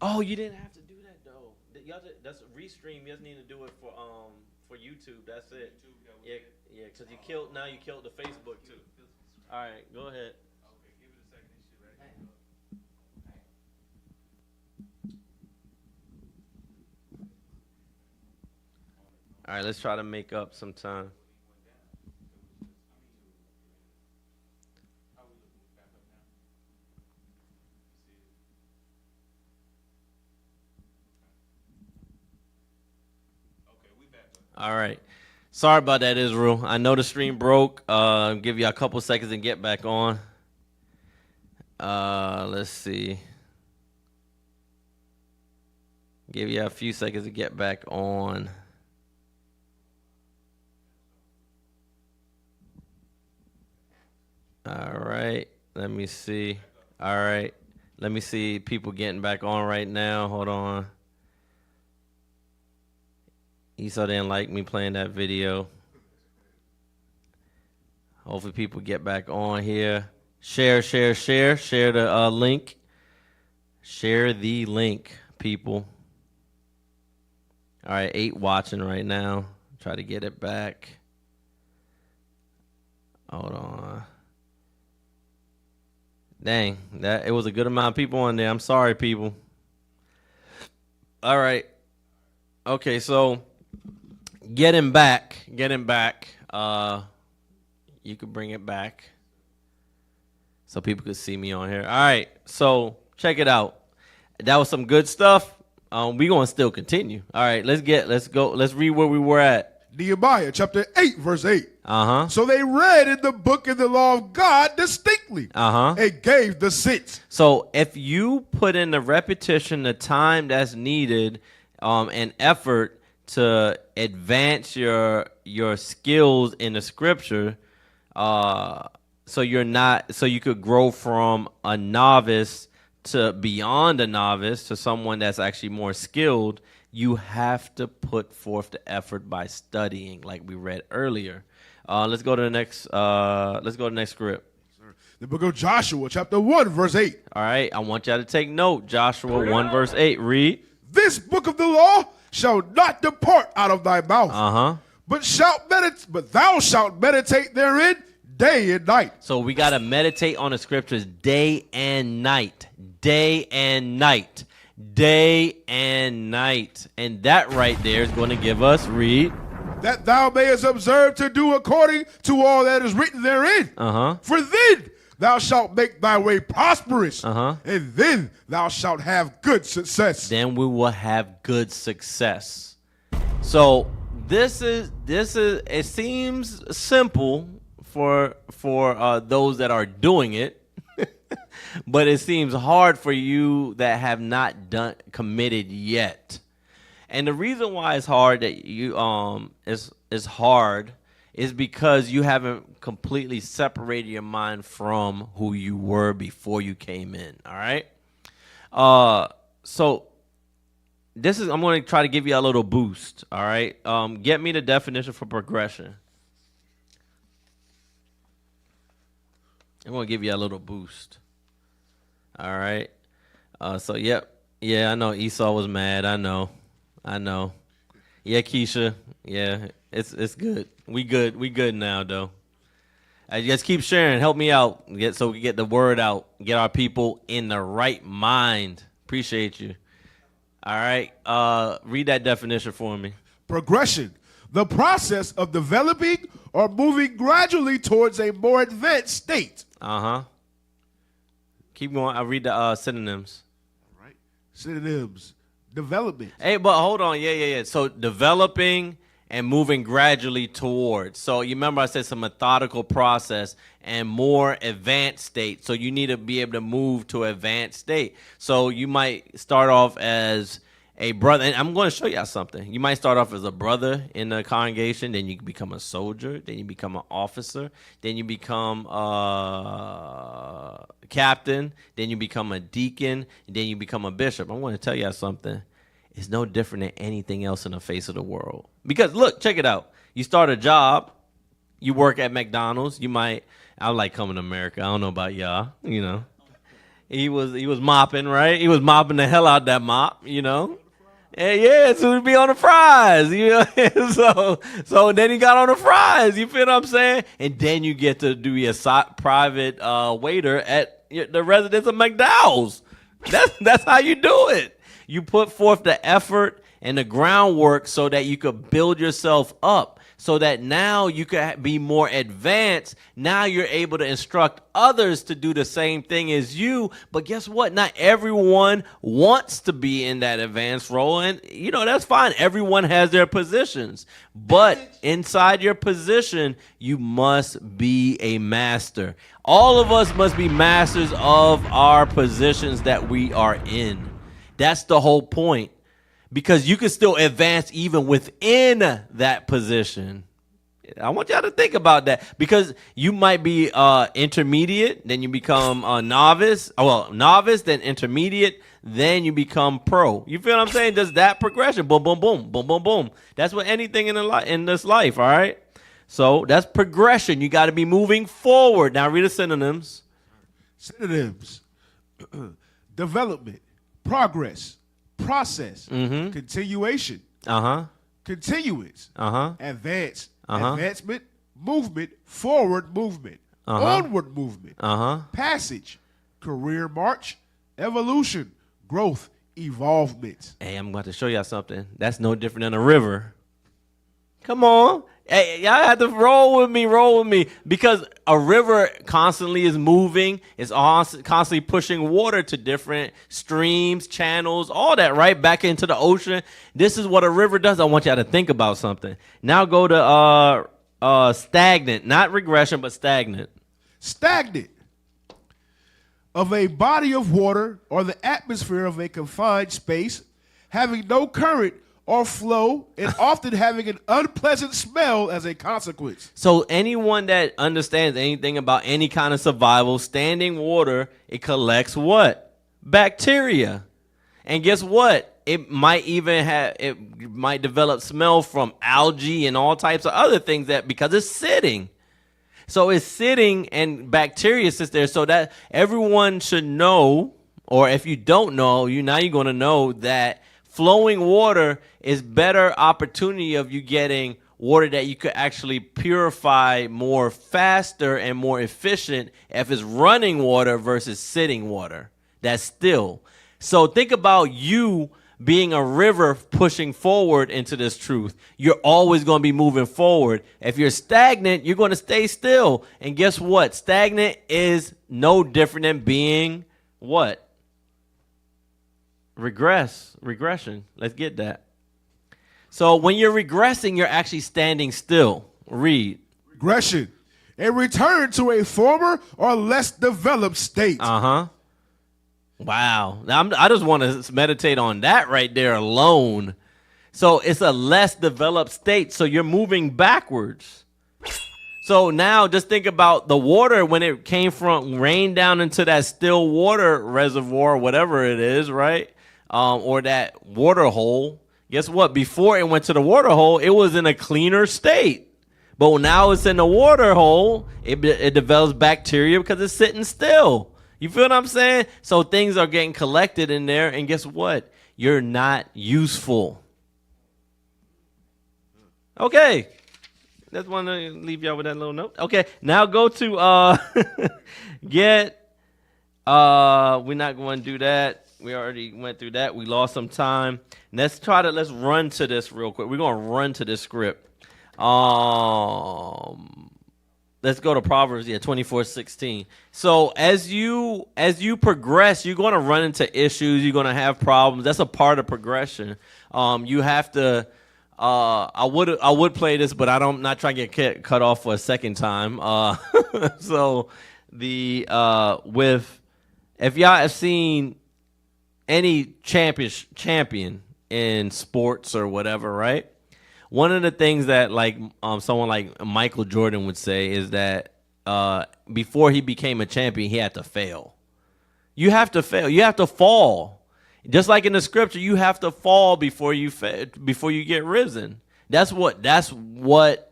Oh, you didn't have to do that though. That's a restream. You just need to do it for YouTube. That's it. Yeah, yeah. Because you killed the Facebook too. All right, go ahead. All right, let's try to make up some time. All right. Sorry about that, Israel. I know the stream broke. Give you a couple seconds and get back on. Let's see. Give you a few seconds to get back on. All right. Let me see. All right. Let me see people getting back on right now. Hold on. Esau didn't like me playing that video. Hopefully people get back on here. Share the link. Share the link, people. All right, 8 watching right now. Try to get it back. Hold on. Dang, it was a good amount of people on there. I'm sorry, people. All right. Okay, so getting back. You could bring it back so people could see me on here. All right, so check it out. That was some good stuff. We gonna still continue. All right, let's go. Let's read where we were at. Nehemiah chapter 8, verse 8. Uh-huh. So they read in the book of the law of God distinctly. Uh-huh. It gave the sense. So if you put in the repetition, the time that's needed, and effort to advance your skills in the scripture, so you could grow from a novice to beyond a novice to someone that's actually more skilled, you have to put forth the effort by studying, like we read earlier. Let's go to the next. Let's go to the next script. The book of Joshua, chapter 1, verse 8. All right, I want y'all to take note. Joshua 1, verse 8. Read. This book of the law shall not depart out of thy mouth, but thou shalt meditate therein day and night. So we got to meditate on the scriptures day and night. Day and night. Day and night. And that right there is going to give us, read. That thou mayest observe to do according to all that is written therein. For then thou shalt make thy way prosperous, and then thou shalt have good success. Then we will have good success. So this is it seems simple for those that are doing it. But it seems hard for you that have not committed yet. And the reason why it's hard that you is hard is because you haven't completely separated your mind from who you were before you came in. All right. So I'm going to try to give you a little boost. All right. Get me the definition for progression. I'm going to give you a little boost. All right. So, yep. Yeah, I know Esau was mad. I know. Yeah, Keisha. Yeah, it's good. We good now, though. Just keep sharing. Help me out. So we get the word out. Get our people in the right mind. Appreciate you. All right. Read that definition for me. Progression. The process of developing or moving gradually towards a more advanced state. Keep going. I'll read the synonyms. All right. Synonyms. Development. Hey, but hold on. Yeah. So developing and moving gradually towards. So you remember I said it's a methodical process and more advanced state. So you need to be able to move to advanced state. So you might start off as a brother, and I'm going to show you something. You might start off as a brother in the congregation, then you become a soldier, then you become an officer, then you become a captain, then you become a deacon, and then you become a bishop. I want to tell you something. It's no different than anything else in the face of the world. Because look, check it out. You start a job, you work at McDonald's. I like coming to America. I don't know about y'all, He was mopping, right? He was mopping the hell out that mop, you know. Yeah, so he'd be on the fries, you know. so then he got on the fries. You feel what I'm saying? And then you get to do your private waiter at the residence of McDowell's. That's how you do it. You put forth the effort and the groundwork so that you could build yourself up, so that now you could be more advanced. Now you're able to instruct others to do the same thing as you. But guess what? Not everyone wants to be in that advanced role. And, you know, that's fine. Everyone has their positions. But inside your position, you must be a master. All of us must be masters of our positions that we are in. That's the whole point. Because you can still advance even within that position. I want y'all to think about that. Because you might be intermediate, then you become a novice. Well, novice, then intermediate, then you become pro. You feel what I'm saying? Just that progression. Boom, boom, boom, boom, boom, boom. That's what anything in this life, all right? So that's progression. You got to be moving forward. Now read the synonyms. Synonyms. Development. Progress. Process, continuation, continuance, advance, advancement, movement, forward movement, onward movement, passage, career march, evolution, growth, evolvement. Hey, I'm about to show y'all something. That's no different than a river. Come on. Hey, y'all have to roll with me, because a river constantly is moving. It's constantly pushing water to different streams, channels, all that, right? Back into the ocean. This is what a river does. I want y'all to think about something. Now go to stagnant, not regression, but stagnant. Stagnant. Of a body of water or the atmosphere of a confined space, having no current or flow, and often having an unpleasant smell as a consequence. So anyone that understands anything about any kind of survival, standing water, it collects what? Bacteria. And guess what? It might develop smell from algae and all types of other things because it's sitting. So it's sitting and bacteria sits there, so that everyone should know, or if you don't know, you're going to know that flowing water is better opportunity of you getting water that you could actually purify more faster and more efficient if it's running water versus sitting water. That's still. So think about you being a river pushing forward into this truth. You're always going to be moving forward. If you're stagnant, you're going to stay still. And guess what? Stagnant is no different than being what? Regression. Let's get that. So when you're regressing, you're actually standing still. Read. Regression. A return to a former or less developed state. Wow. Now I just want to meditate on that right there alone. So it's a less developed state. So you're moving backwards. So now just think about the water when it came from rain down into that still water reservoir, whatever it is, right? Or that water hole. Guess what? Before it went to the water hole, it was in a cleaner state. But now it's in the water hole, it develops bacteria because it's sitting still. You feel what I'm saying? So things are getting collected in there, and guess what? You're not useful. Okay. Just want to leave y'all with that little note. Okay, now go to we're not going to do that. We already went through that. We lost some time. Let's run to this real quick. We're going to run to this script. Let's go to Proverbs, 24:16. So as you progress, you're going to run into issues. You're going to have problems. That's a part of progression. You have to. I would play this, but I'm not trying to get cut off for a second time. So if y'all have seen any champion in sports or whatever, right? One of the things that someone like Michael Jordan would say is that before he became a champion, he had to fail. You have to fail. You have to fall. Just like in the scripture, you have to fall before you get risen. That's what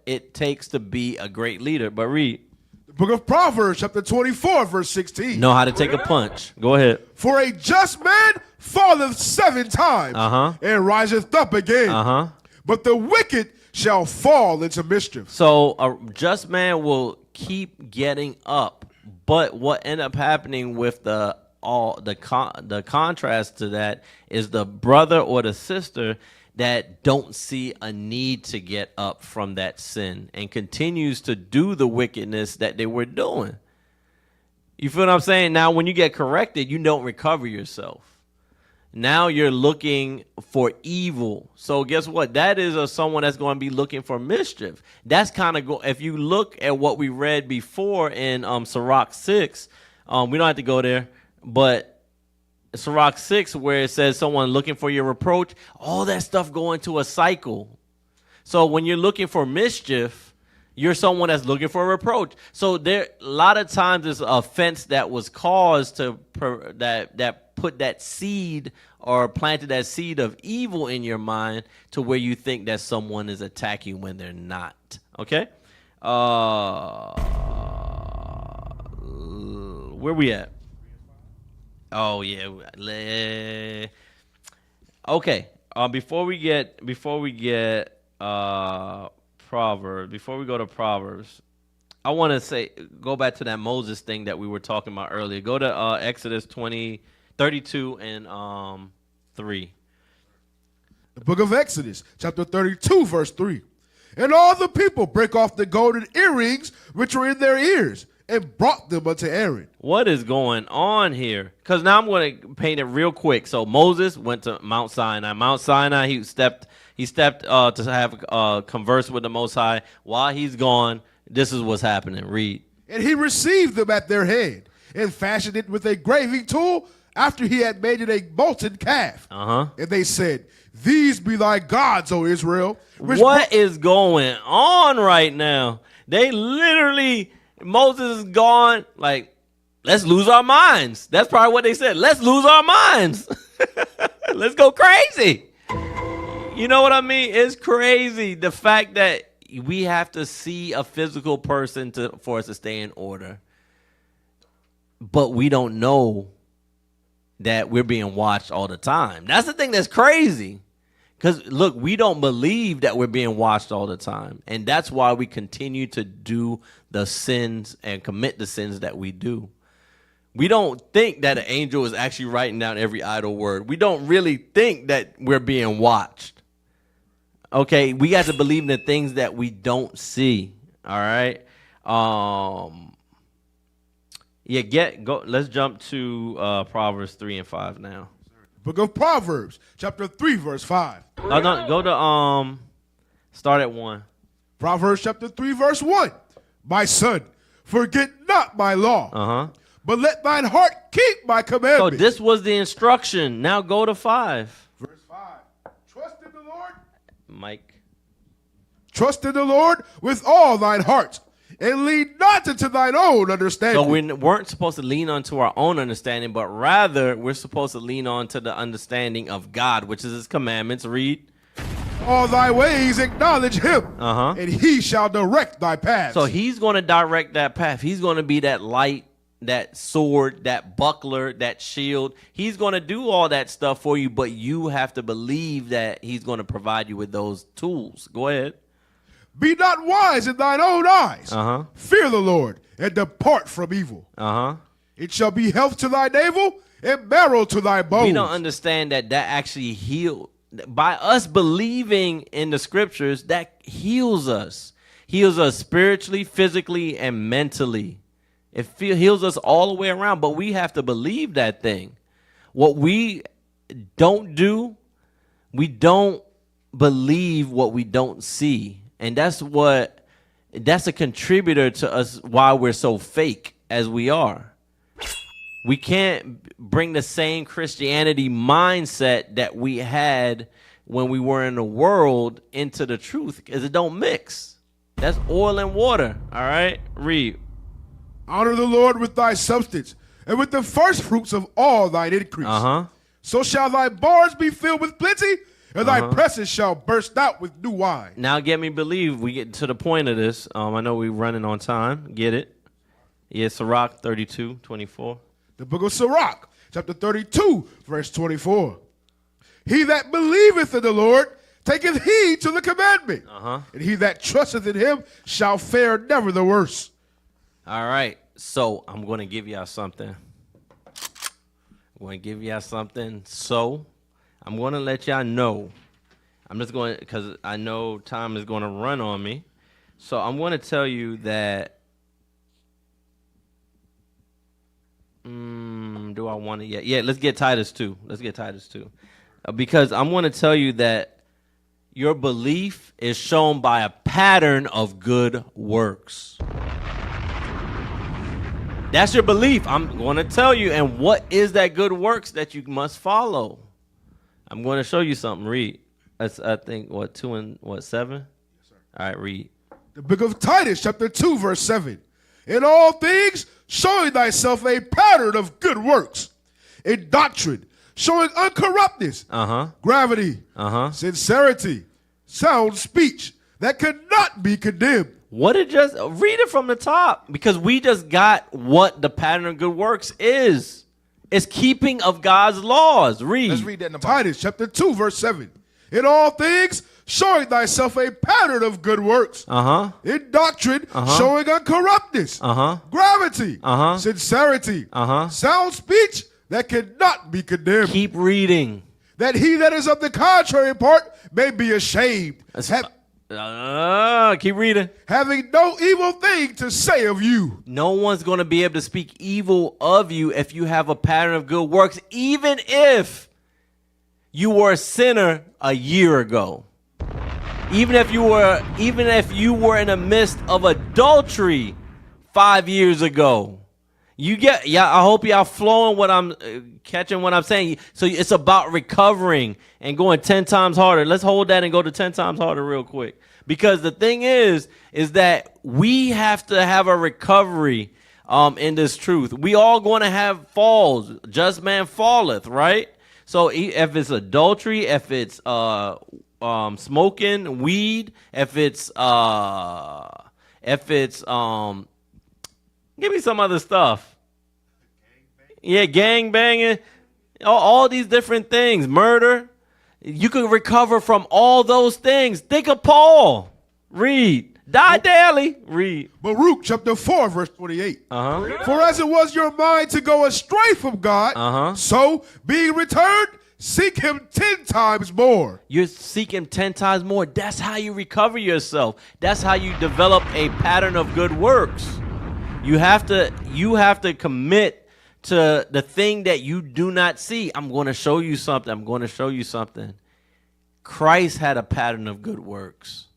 it takes to be a great leader. But read. The Book of Proverbs, chapter 24, verse 16. Know how to take a punch. Go ahead. For a just man falleth 7 times and riseth up again. But the wicked shall fall into mischief. So a just man will keep getting up, but what end up happening with the contrast to that is the brother or the sister that don't see a need to get up from that sin and continues to do the wickedness that they were doing. You feel what I'm saying? Now, when you get corrected, you don't recover yourself. Now you're looking for evil. So guess what? That is someone that's going to be looking for mischief. That's kind of if you look at what we read before in Sirach 6, we don't have to go there, but Sirach 6, where it says someone looking for your reproach, all that stuff go into a cycle. So when you're looking for mischief, you're someone that's looking for a reproach. So there, a lot of times, there's an offense that was caused that put that seed or planted that seed of evil in your mind to where you think that someone is attacking when they're not. Okay? Where we at? Oh yeah. Okay. Before we get Proverbs, before we go to Proverbs, I want to go back to that Moses thing that we were talking about earlier. Go to Exodus 32 and 3. The book of Exodus, chapter 32, verse 3. And all the people break off the golden earrings which were in their ears, and brought them unto Aaron. What is going on here? Because now I'm going to paint it real quick. So Moses went to Mount Sinai. Mount Sinai, he stepped to have converse with the Most High. While he's gone, this is what's happening. Read. And he received them at their hand, and fashioned it with a graving tool, after he had made it a molten calf. And they said, These be thy gods, O Israel. What is going on right now? They literally... Moses is gone, like, let's lose our minds. That's probably what they said. Let's lose our minds. Let's go crazy. You know what I mean? It's crazy. The fact that we have to see a physical person for us to stay in order. But we don't know that we're being watched all the time. That's the thing that's crazy. Because, look, we don't believe that we're being watched all the time. And that's why we continue to do the sins and commit the sins that we do. We don't think that an angel is actually writing down every idle word. We don't really think that we're being watched. Okay, we got to believe in the things that we don't see. All right? Let's jump to Proverbs 3 and 5 now. Book of Proverbs, chapter 3, verse 5. No, go to start at 1. Proverbs chapter 3, verse 1. My son, forget not my law, but let thine heart keep my commandments. So this was the instruction. Now go to 5. Verse 5. Trust in the Lord. Mike. Trust in the Lord with all thine heart, and lean not into thine own understanding. So we weren't supposed to lean onto our own understanding, but rather we're supposed to lean on to the understanding of God, which is his commandments. Read. All thy ways acknowledge him, and he shall direct thy paths. So he's going to direct that path. He's going to be that light, that sword, that buckler, that shield. He's going to do all that stuff for you, but you have to believe that he's going to provide you with those tools. Go ahead. Be not wise in thine own eyes. Fear the Lord, and depart from evil. It shall be health to thy navel, and marrow to thy bones. We don't understand that actually heals. By us believing in the scriptures, that heals us. Heals us spiritually, physically, and mentally. It heals us all the way around, but we have to believe that thing. What we don't do, we don't believe what we don't see. And that's a contributor to us why we're so fake as we are. We can't bring the same Christianity mindset that we had when we were in the world into the truth, because it don't mix. That's oil and water. All right? Read. Honor the Lord with thy substance, and with the first fruits of all thine increase. So shall thy barns be filled with plenty, and thy presses shall burst out with new wine. Now get me believe we get to the point of this. I know we're running on time. Get it? Yeah, Sirach 32:24. The book of Sirach, chapter 32, verse 24. He that believeth in the Lord taketh heed to the commandment, and he that trusteth in him shall fare never the worse. All right, so I'm going to give y'all something. So I'm going to let y'all know. I'm just going to, because I know time is going to run on me. So I'm going to tell you that, do I want to yet? Yeah, let's get Titus 2. Because I'm going to tell you that your belief is shown by a pattern of good works. That's your belief. I'm going to tell you. And what is that good works that you must follow? I'm going to show you something. Read. That's, I think, 2 and 7? Yes, sir. All right, read. The book of Titus, chapter 2, verse 7. In all things, showing thyself a pattern of good works. In doctrine, showing uncorruptness, gravity, sincerity, sound speech that cannot be condemned. What it just read it from the top, because we just got what the pattern of good works is. It's keeping of God's laws. Read. Let's read that in the Bible. Titus chapter 2, verse 7. In all things, showing thyself a pattern of good works. In doctrine, showing uncorruptness, gravity, sincerity, sound speech that cannot be condemned. Keep reading. That he that is of the contrary part may be ashamed. Keep reading. Having no evil thing to say of you. No one's going to be able to speak evil of you if you have a pattern of good works, even if you were a sinner a year ago. Even if you were in the midst of adultery 5 years ago. I hope y'all flowing what I'm catching what I'm saying. So it's about recovering and going 10 times harder. Let's hold that and go to 10 times harder real quick. Because the thing is that we have to have a recovery in this truth. We all going to have falls. Just man falleth, right? So if it's adultery, if it's smoking weed, if it's give me some other stuff. Yeah, gang banging, all these different things, murder. You can recover from all those things. Think of Paul. Read. Die daily. Read. Baruch chapter 4, verse 28. For as it was your mind to go astray from God, so being returned, seek him 10 times more. You're seeking 10 times more. That's how you recover yourself. That's how you develop a pattern of good works. You have to commit to the thing that you do not see. I'm going to show you something. Christ had a pattern of good works.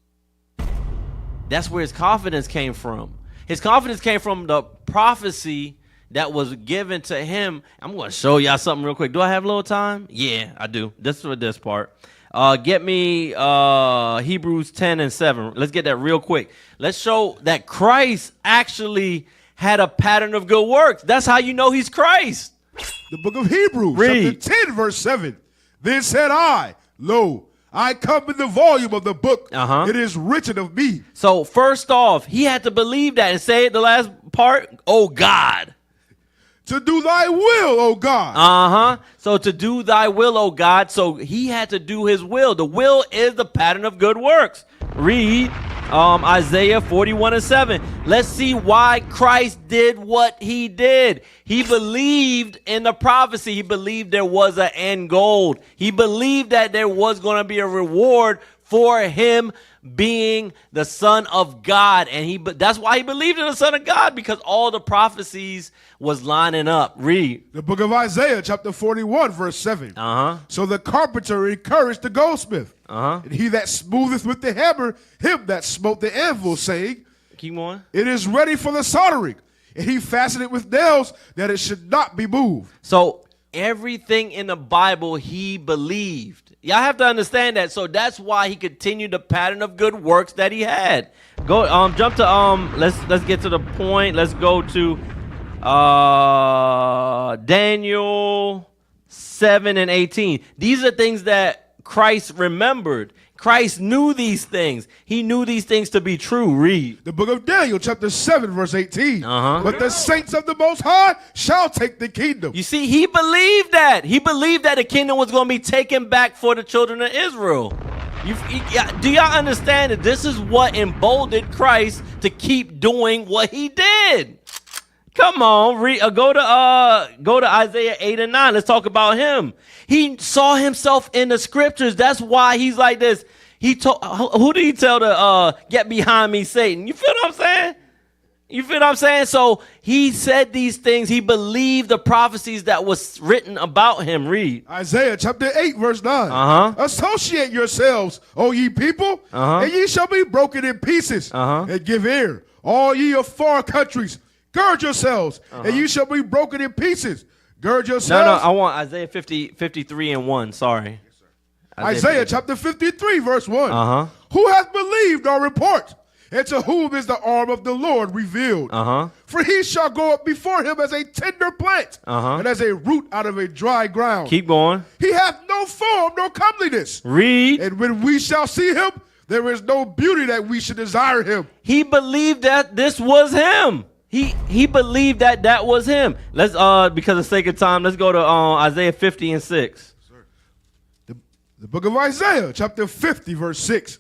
That's where his confidence came from. His confidence came from the prophecy that was given to him. I'm going to show y'all something real quick. Do I have a little time? Yeah, I do. This is for this part. Get me Hebrews 10 and 7. Let's get that real quick. Let's show that Christ actually had a pattern of good works. That's how you know he's Christ. The book of Hebrews, Read. chapter 10, verse 7. Then said I, lo, I come in the volume of the book. It is written of me. So first off, he had to believe that and say it the last part, oh God. To do thy will, O God. So to do thy will, O God. So he had to do his will. The will is the pattern of good works. Read Isaiah 41 and 7. Let's see why Christ did what he did. He believed in the prophecy. He believed there was an end goal. He believed that there was going to be a reward for him being the Son of God. And that's why he believed in the Son of God, because all the prophecies was lining up. Read. The book of Isaiah, chapter 41, verse 7. So the carpenter encouraged the goldsmith, and he that smootheth with the hammer, him that smote the anvil, saying, keep going. It is ready for the soldering. And he fastened it with nails that it should not be moved. So everything in the Bible he believed. Y'all have to understand that. So that's why he continued the pattern of good works that he had. Go jump to let's get to the point. Let's go to Daniel 7 and 18. These are things that Christ remembered. Christ knew these things. He knew these things to be true. Read. The book of Daniel, chapter 7, verse 18. Uh-huh. But the saints of the Most High shall take the kingdom. You see, he believed that. He believed that the kingdom was going to be taken back for the children of Israel. Do y'all understand that this is what emboldened Christ to keep doing what he did? Come on, go to Isaiah 8 and 9. Let's talk about him. He saw himself in the scriptures. That's why he's like this. Who did he tell to get behind me, Satan? You feel what I'm saying? You feel what I'm saying? So he said these things. He believed the prophecies that was written about him. Read. Isaiah chapter 8, verse 9. Uh-huh. Associate yourselves, O ye people, and ye shall be broken in pieces. And give ear, all ye of far countries. Gird yourselves, and you shall be broken in pieces. Gird yourselves. No, I want Isaiah 53 and 1. Sorry. Isaiah chapter 53, verse 1. Who hath believed our report? And to whom is the arm of the Lord revealed? For he shall go up before him as a tender plant, and as a root out of a dry ground. Keep going. He hath no form, no comeliness. Read. And when we shall see him, there is no beauty that we should desire him. He believed that this was him. He believed that was him. Let's because of sake of time, let's go to Isaiah 50 and 6. The book of Isaiah, chapter 50, verse 6.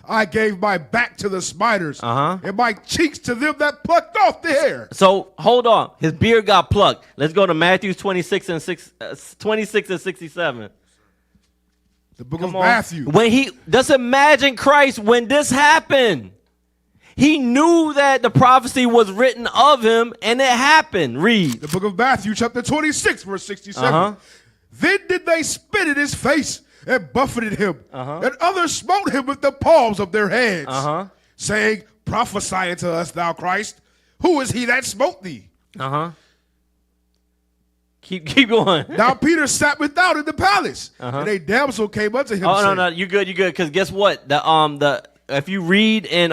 I gave my back to the smiters, and my cheeks to them that plucked off the hair. So hold on, his beard got plucked. Let's go to Matthew 26 and 67. The book of Matthew. Just imagine Christ when this happened. He knew that the prophecy was written of him, and it happened. Read. The book of Matthew, chapter 26, verse 67. Then did they spit in his face and buffeted him, and others smote him with the palms of their hands, saying, Prophesy unto us, thou Christ. Who is he that smote thee? Keep going. Now Peter sat without in the palace, and a damsel came unto him. Oh, no, you good. Because guess what? If you read in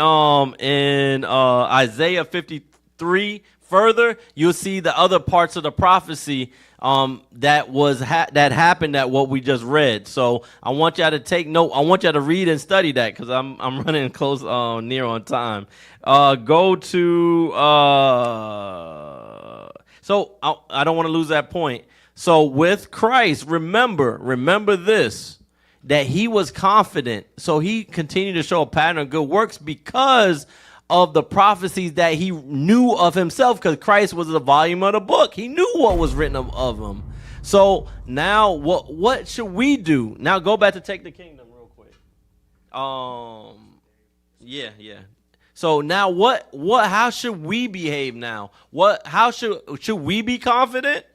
Isaiah 53 further, you'll see the other parts of the prophecy that happened at what we just read. So I want y'all to take note. I want y'all to read and study that because I'm running close near on time. Go to so I don't want to lose that point. So with Christ, remember this. That he was confident, so he continued to show a pattern of good works because of the prophecies that he knew of himself, because Christ was the volume of the book. He knew what was written of him. So now what should we do? Now go back to take the kingdom real quick. Yeah. So now how should we behave now? How should we be confident?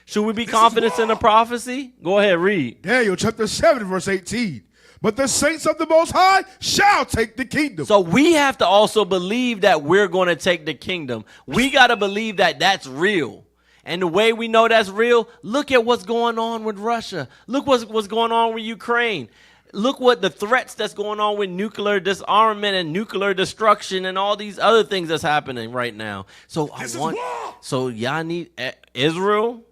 Should we be confident in the prophecy? Go ahead, read. Daniel chapter 7, verse 18. But the saints of the Most High shall take the kingdom. So we have to also believe that we're going to take the kingdom. We got to believe that that's real. And the way we know that's real, look at what's going on with Russia. Look what's going on with Ukraine. Look what the threats that's going on with nuclear disarmament and nuclear destruction and all these other things that's happening right now. So y'all need Israel.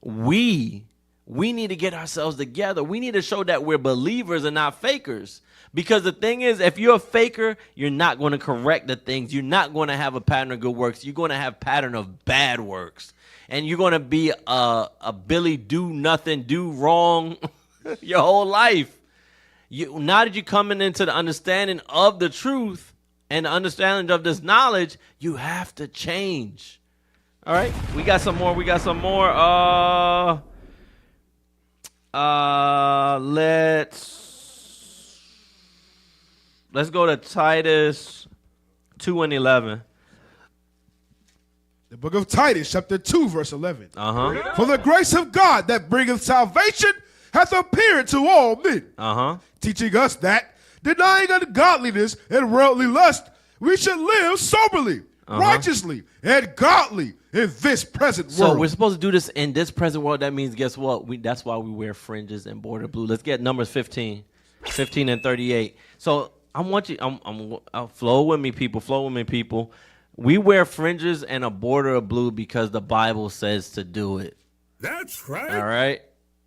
We need to get ourselves together. We need to show that we're believers and not fakers. Because the thing is, if you're a faker, you're not going to correct the things. You're not going to have a pattern of good works. You're going to have a pattern of bad works. And you're going to be a Billy do nothing, do wrong your whole life. Now that you're coming into the understanding of the truth and the understanding of this knowledge, you have to change. All right, we got some more. Let's go to Titus 2 and 11. The book of Titus, chapter 2, verse 11. For the grace of God that bringeth salvation hath appeared to all men, teaching us that, denying ungodliness and worldly lust, we should live soberly, righteously, and godly in this present world. So we're supposed to do this in this present world. That means, guess what? That's why we wear fringes and border blue. Let's get Numbers 15 and 38. So I want you, flow with me, people. We wear fringes and a border of blue because the Bible says to do it. That's right. All right.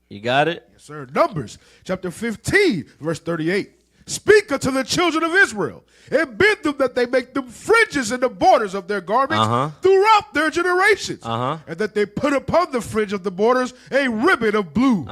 You got it? Yes, sir. Numbers chapter 15, verse 38. Speak unto the children of Israel, and bid them that they make them fringes in the borders of their garments throughout their generations, and that they put upon the fringe of the borders a ribbon of blue.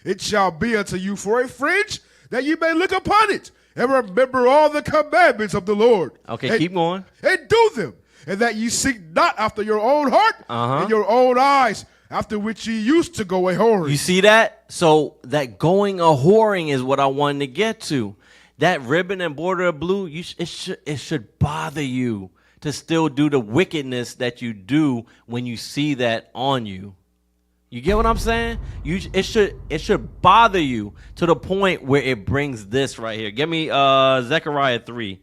It shall be unto you for a fringe, that you may look upon it, and remember all the commandments of the Lord. Okay, and, keep going. And do them, and that ye seek not after your own heart and your own eyes, after which ye used to go a whoring. You see that? So that going a whoring is what I wanted to get to. That ribbon and border of blue, it should bother you to still do the wickedness that you do when you see that on you. You get what I'm saying? It should bother you to the point where it brings this right here. Give me Zechariah 3.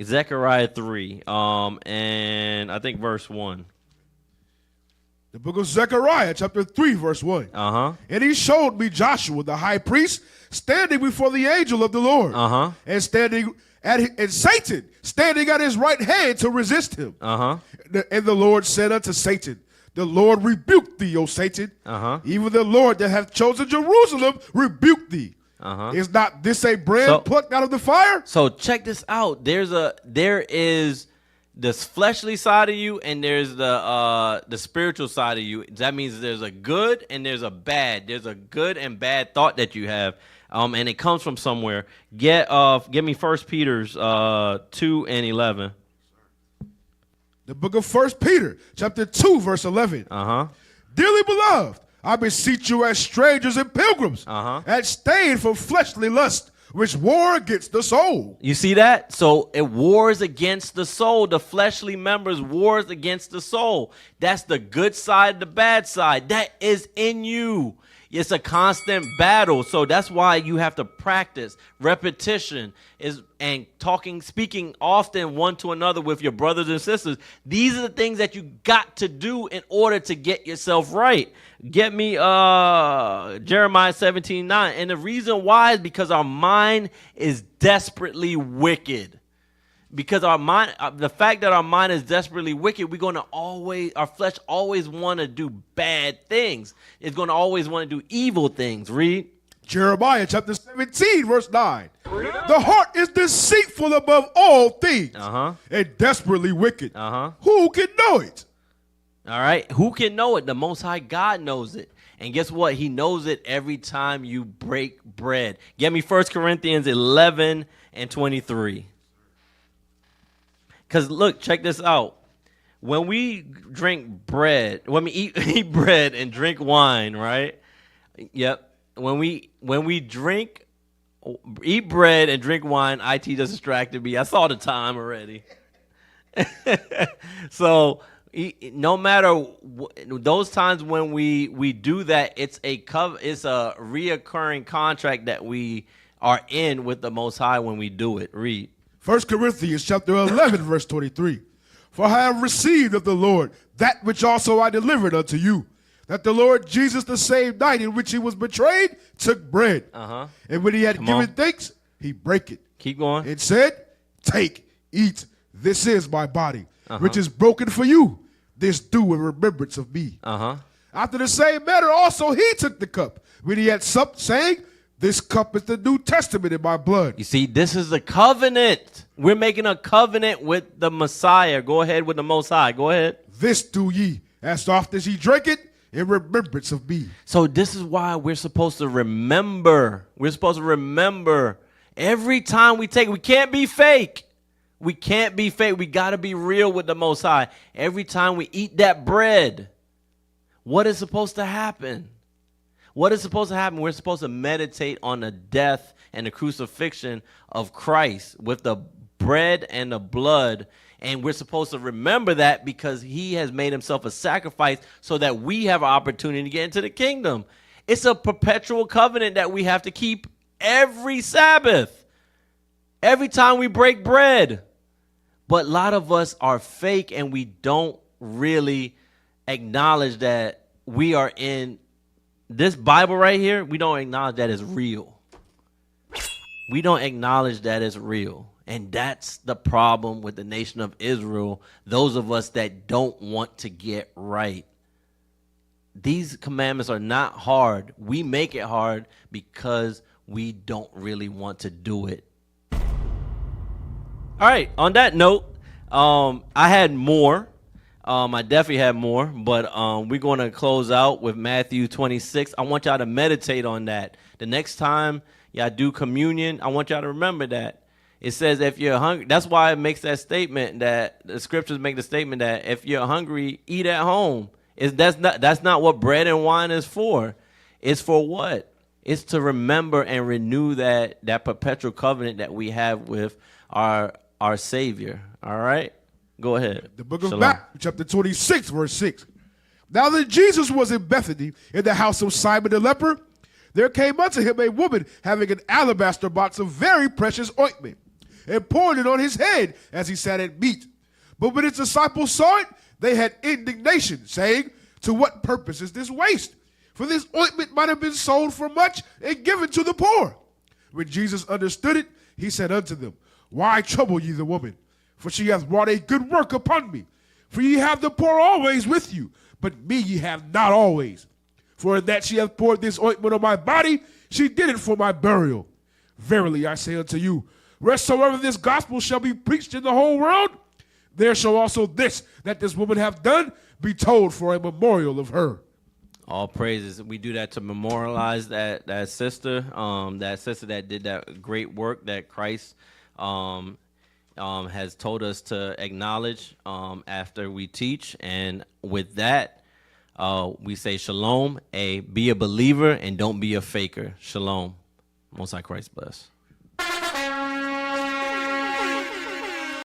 Zechariah 3, and I think verse 1. The book of Zechariah, chapter 3, verse 1. And he showed me Joshua, the high priest, standing before the angel of the Lord, and Satan standing at his right hand to resist him. And the Lord said unto Satan, the Lord rebuked thee, O Satan. Even the Lord that hath chosen Jerusalem rebuked thee. Is not this a brand plucked out of the fire? So check this out. There is this fleshly side of you, and there's the spiritual side of you. That means there's a good and there's a bad. There's a good and bad thought that you have, and it comes from somewhere. Give me 1 Peter's 2 and 11. The book of 1 Peter, chapter 2, verse 11. Dearly beloved, I beseech you as strangers and pilgrims, abstain from fleshly lust, which war against the soul. You see that? So it wars against the soul. The fleshly members wars against the soul. That's the good side, the bad side. That is in you. It's a constant battle. So that's why you have to practice. Repetition and speaking often one to another with your brothers and sisters. These are the things that you got to do in order to get yourself right. Get me Jeremiah 17:9. And the reason why is because our mind is desperately wicked. Because our mind, the fact that our mind is desperately wicked, our flesh always want to do bad things. It's going to always want to do evil things. Read. Jeremiah chapter 17, verse 9. The heart is deceitful above all things and desperately wicked. Who can know it? All right. Who can know it? The Most High God knows it. And guess what? He knows it every time you break bread. Get me 1 Corinthians 11 and 23. Because look, check this out. When we drink bread, when we eat bread and drink wine, right? Yep. When we eat bread and drink wine, IT just distracted me. I saw the time already. So no matter those times when we do that, it's a reoccurring contract that we are in with the Most High when we do it. Read. 1 Corinthians chapter 11, verse 23. For I have received of the Lord that which also I delivered unto you, that the Lord Jesus, the same night in which he was betrayed, took bread. And when he had given thanks, he brake it. Keep going. And said, take, eat, this is my body, which is broken for you. This do in remembrance of me. After the same manner also he took the cup, when he had supped, saying, this cup is the New Testament in my blood. You see, this is a covenant. We're making a covenant with the Messiah. Go ahead with the Most High. Go ahead. This do ye, as oft as ye drink it, in remembrance of me. So this is why we're supposed to remember. We're supposed to remember every time we take it. We can't be fake. We can't be fake. We got to be real with the Most High. Every time we eat that bread, what is supposed to happen? What is supposed to happen? We're supposed to meditate on the death and the crucifixion of Christ with the bread and the blood. And we're supposed to remember that because he has made himself a sacrifice so that we have an opportunity to get into the kingdom. It's a perpetual covenant that we have to keep every Sabbath, every time we break bread. But a lot of us are fake and we don't really acknowledge that we are in this Bible right here. We don't acknowledge that it's real. We don't acknowledge that it's real. And that's the problem with the nation of Israel, those of us that don't want to get right. These commandments are not hard. We make it hard because we don't really want to do it. All right, on that note, I had more. I definitely had more, but we're going to close out with Matthew 26. I want y'all to meditate on that. The next time y'all do communion, I want y'all to remember that. It says if you're hungry, that's why it makes that statement, that the scriptures make the statement that if you're hungry, eat at home. That's not what bread and wine is for. It's for what? It's to remember and renew that perpetual covenant that we have with our Savior. All right? Go ahead. The book of Shalom. Matthew, chapter 26, verse 6. Now that Jesus was in Bethany, in the house of Simon the leper, there came unto him a woman having an alabaster box of very precious ointment, and poured it on his head as he sat at meat. But when his disciples saw it, they had indignation, saying, to what purpose is this waste? For this ointment might have been sold for much and given to the poor. When Jesus understood it, he said unto them, why trouble ye the woman? For she hath wrought a good work upon me. For ye have the poor always with you, but me ye have not always. For in that she hath poured this ointment on my body, she did it for my burial. Verily I say unto you, wheresoever this gospel shall be preached in the whole world, there shall also this that this woman hath done be told for a memorial of her. All praises. We do that to memorialize that sister that did that great work that Christ has told us to acknowledge after we teach. And with that, we say shalom. Be a believer and don't be a faker. Shalom. Most High Christ bless.